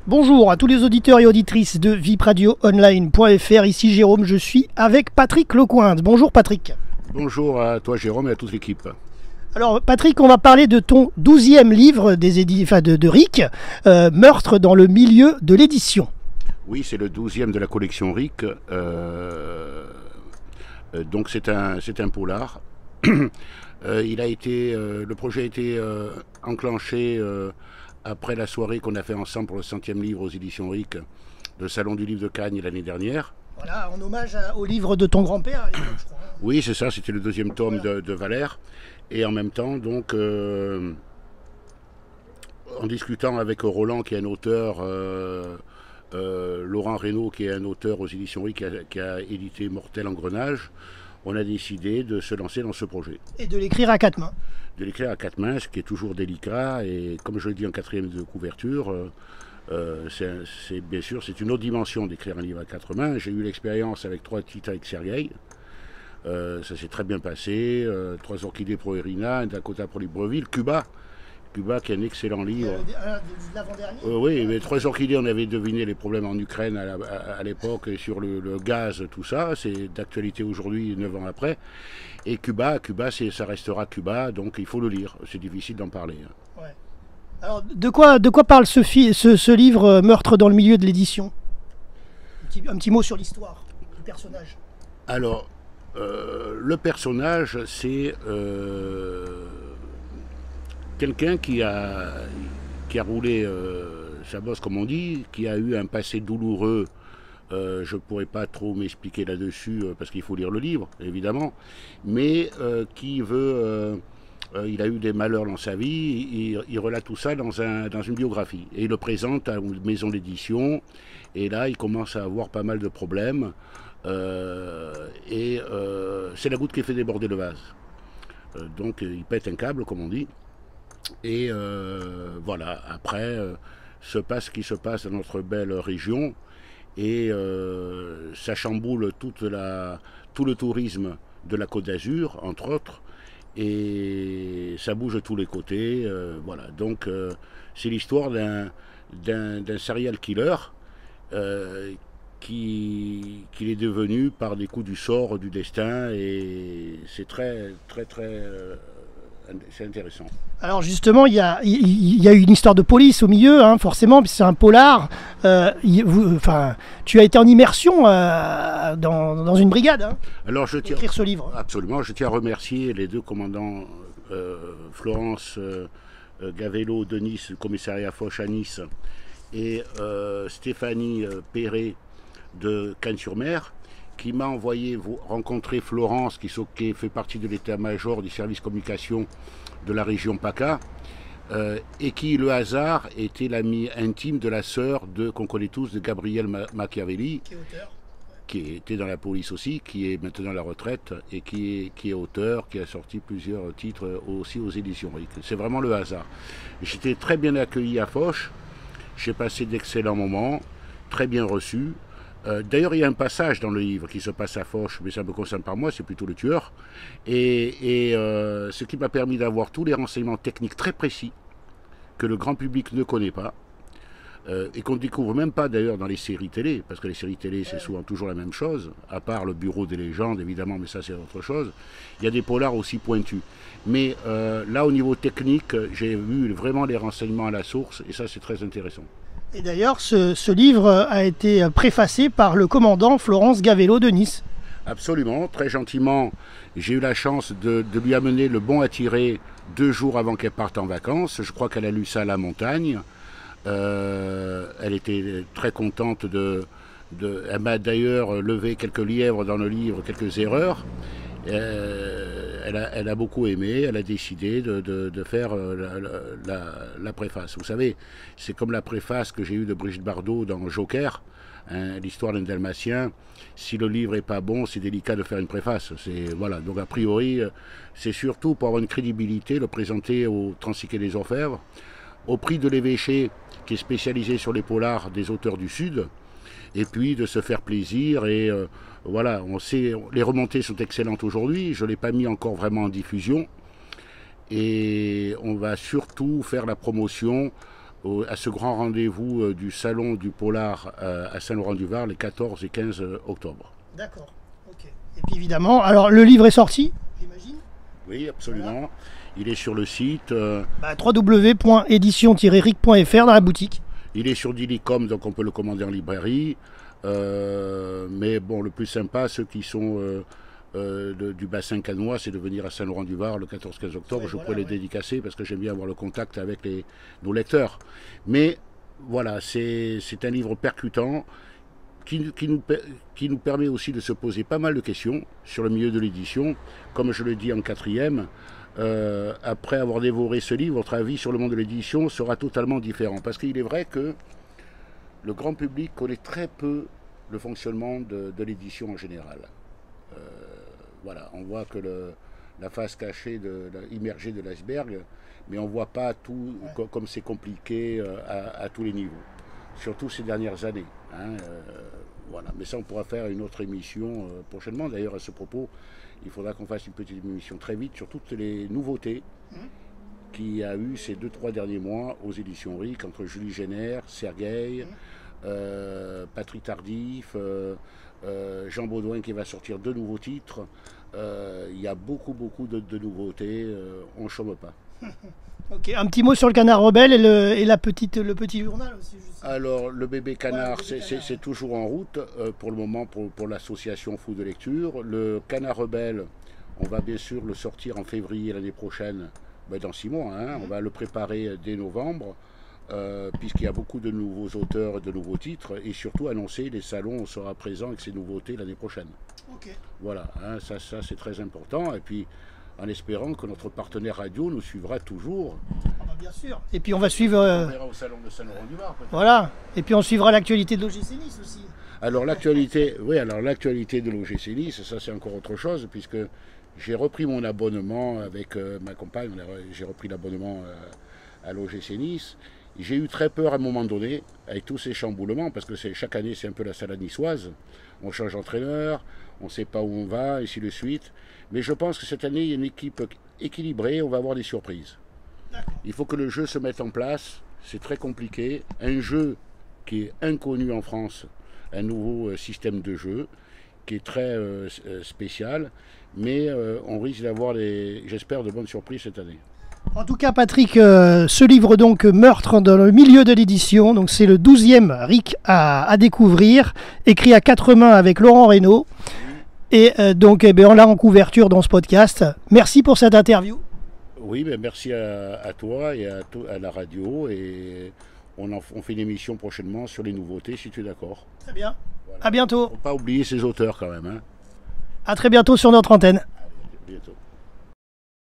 Bonjour à tous les auditeurs et auditrices de vipradioonline.fr, ici Jérôme, je suis avec Patrick Lecointe. Bonjour Patrick. Bonjour à toi Jérôme et à toute l'équipe. Alors Patrick, on va parler de ton 12e livre de RIC, Meurtre dans le milieu de l'édition. Oui, c'est le 12e de la collection RIC, donc c'est un polar. Le projet a été enclenché après la soirée qu'on a fait ensemble pour le 100e livre aux éditions RIC, le Salon du Livre de Cannes l'année dernière. Voilà, en hommage au livre de ton grand-père à l'époque, je crois. Oui, c'est ça, c'était le deuxième tome de Valère. Et en même temps, donc, en discutant avec Roland, qui est un auteur, Laurent Reynaud, qui est un auteur aux éditions RIC, qui a édité Mortel Engrenage, on a décidé de se lancer dans ce projet. Et de l'écrire à quatre mains. De l'écrire à quatre mains, ce qui est toujours délicat. Et comme je le dis en quatrième de couverture, bien sûr, c'est une autre dimension d'écrire un livre à quatre mains. J'ai eu l'expérience avec 3 titres avec Sergueï. Ça s'est très bien passé. 3 orchidées pour Irina, un Dakota pour Libreville, Cuba qui est un excellent livre. L'avant-dernier. Oui, mais 3 orchidées, on avait deviné les problèmes en Ukraine à l'époque sur le gaz, tout ça. C'est d'actualité aujourd'hui, 9 ans après. Et Cuba, ça restera Cuba, donc il faut le lire. C'est difficile d'en parler. Ouais. Alors, de quoi parle ce livre, Meurtre dans le milieu de l'édition? Un petit mot sur l'histoire du personnage. Alors, le personnage, c'est quelqu'un qui a roulé sa bosse, comme on dit, qui a eu un passé douloureux. Je ne pourrais pas trop m'expliquer là-dessus parce qu'il faut lire le livre, évidemment, mais qui veut... il a eu des malheurs dans sa vie, il relate tout ça dans une biographie. Et il le présente à une maison d'édition, et là il commence à avoir pas mal de problèmes, c'est la goutte qui fait déborder le vase. Donc il pète un câble, comme on dit. Et voilà, après, se passe ce qui se passe dans notre belle région, et ça chamboule tout le tourisme de la Côte d'Azur, entre autres, et ça bouge de tous les côtés. Voilà, donc c'est l'histoire d'un serial killer qui est devenu par des coups du sort, du destin, et c'est très c'est intéressant. Alors justement, il y a une histoire de police au milieu, hein, forcément, puisque c'est un polar. Tu as été en immersion dans une brigade, hein, alors, pour écrire ce livre. Absolument, je tiens à remercier les 2 commandants, Florence Gavello de Nice, le commissariat Foch à Nice, et Stéphanie Perret de Cannes-sur-Mer, qui m'a envoyé rencontrer Florence, qui fait partie de l'état-major du service communication de la région PACA, et qui, le hasard, était l'ami intime de la sœur qu'on connaît tous, de Gabriel Machiavelli, qui était dans la police aussi, qui est maintenant à la retraite, et qui est auteur, qui a sorti plusieurs titres aussi aux éditions RIC. C'est vraiment le hasard. J'étais très bien accueilli à Foch, j'ai passé d'excellents moments, très bien reçu. D'ailleurs, il y a un passage dans le livre qui se passe à Foch, mais ça ne me concerne pas moi, c'est plutôt le tueur. Et ce qui m'a permis d'avoir tous les renseignements techniques très précis que le grand public ne connaît pas, et qu'on ne découvre même pas d'ailleurs dans les séries télé, parce que les séries télé, c'est souvent toujours la même chose, à part le bureau des légendes, évidemment, mais ça c'est autre chose. Il y a des polars aussi pointus. Mais là, au niveau technique, j'ai vu vraiment les renseignements à la source, et ça c'est très intéressant. Et d'ailleurs, ce livre a été préfacé par le commandant Florence Gavello de Nice. Absolument, très gentiment, j'ai eu la chance de lui amener le bon à tirer 2 jours avant qu'elle parte en vacances. Je crois qu'elle a lu ça à la montagne. Elle était très contente elle m'a d'ailleurs levé quelques lièvres dans le livre, quelques erreurs. Elle a beaucoup aimé, elle a décidé de faire la préface. Vous savez, c'est comme la préface que j'ai eue de Brigitte Bardot dans Joker, hein, l'histoire d'un Dalmatien. Si le livre n'est pas bon, c'est délicat de faire une préface. Voilà. Donc a priori, c'est surtout pour avoir une crédibilité, le présenter au Transiquet des Orfèvres, au prix de l'évêché, qui est spécialisé sur les polars des auteurs du Sud, et puis de se faire plaisir. Et voilà, on sait, les remontées sont excellentes aujourd'hui, je ne l'ai pas mis encore vraiment en diffusion, et on va surtout faire la promotion à ce grand rendez-vous du Salon du Polar à Saint-Laurent-du-Var les 14 et 15 octobre. D'accord, ok. Et puis évidemment, alors le livre est sorti, j'imagine? Oui, absolument. Voilà. Il est sur le site www.édition-ric.fr dans la boutique. Il est sur Dilicom, donc on peut le commander en librairie. Mais bon, le plus sympa, ceux qui sont du bassin cannois, c'est de venir à Saint-Laurent-du-Var le 14-15 octobre. Je pourrais les dédicacer parce que j'aime bien avoir le contact avec nos lecteurs. Mais voilà, c'est un livre percutant qui nous permet aussi de se poser pas mal de questions sur le milieu de l'édition. Comme je le dis en 4e, après avoir dévoré ce livre, votre avis sur le monde de l'édition sera totalement différent. Parce qu'il est vrai que le grand public connaît très peu le fonctionnement de l'édition en général. Voilà, on voit que la face cachée, immergée de l'iceberg, mais on ne voit pas tout comme c'est compliqué à tous les niveaux. Surtout ces dernières années. Hein, voilà. Mais ça, on pourra faire une autre émission prochainement. D'ailleurs, à ce propos, il faudra qu'on fasse une petite émission très vite sur toutes les nouveautés qu'il y a eu ces 2-3 derniers mois aux éditions RIC, entre Julie Génère, Sergueï, Patrick Tardif, Jean Baudouin qui va sortir 2 nouveaux titres. Il y a beaucoup de nouveautés, on ne chôme pas. Ok, un petit mot sur le Canard Rebelle et le petit journal aussi. Alors, le bébé canard, c'est toujours en route pour le moment pour l'association Fou de Lecture. Le Canard Rebelle, on va bien sûr le sortir en février l'année prochaine, dans 6 mois. Hein, on va le préparer dès novembre, puisqu'il y a beaucoup de nouveaux auteurs et de nouveaux titres. Et surtout annoncer les salons, on sera présent avec ces nouveautés l'année prochaine. Okay. Voilà, hein, ça c'est très important. Et puis, en espérant que notre partenaire radio nous suivra toujours. Ah bah bien sûr. Et puis on va suivre. On verra au salon de Saint-Laurent-du-Var. Voilà. Et puis on suivra l'actualité de l'OGC Nice aussi. Alors l'actualité, oui, alors l'actualité de l'OGC Nice, ça c'est encore autre chose, puisque j'ai repris mon abonnement avec ma compagne. J'ai repris l'abonnement à l'OGC Nice. J'ai eu très peur à un moment donné, avec tous ces chamboulements, parce que chaque année c'est un peu la salade niçoise. On change d'entraîneur, on ne sait pas où on va, et ainsi de suite. Mais je pense que cette année, il y a une équipe équilibrée, on va avoir des surprises. Il faut que le jeu se mette en place, c'est très compliqué. Un jeu qui est inconnu en France, un nouveau système de jeu, qui est très spécial, mais on risque d'avoir, j'espère, de bonnes surprises cette année. En tout cas, Patrick, ce livre donc Meurtre dans le milieu de l'édition, donc c'est le 12e RIC à découvrir, écrit à 4 mains avec Laurent Reynaud. Et donc on l'a en couverture dans ce podcast. Merci pour cette interview. Oui, merci à toi et à la radio. Et on fait une émission prochainement sur les nouveautés, si tu es d'accord. Très bien. Voilà. À bientôt. Il ne faut pas oublier ces auteurs quand même. Hein. À très bientôt sur notre antenne. À bientôt.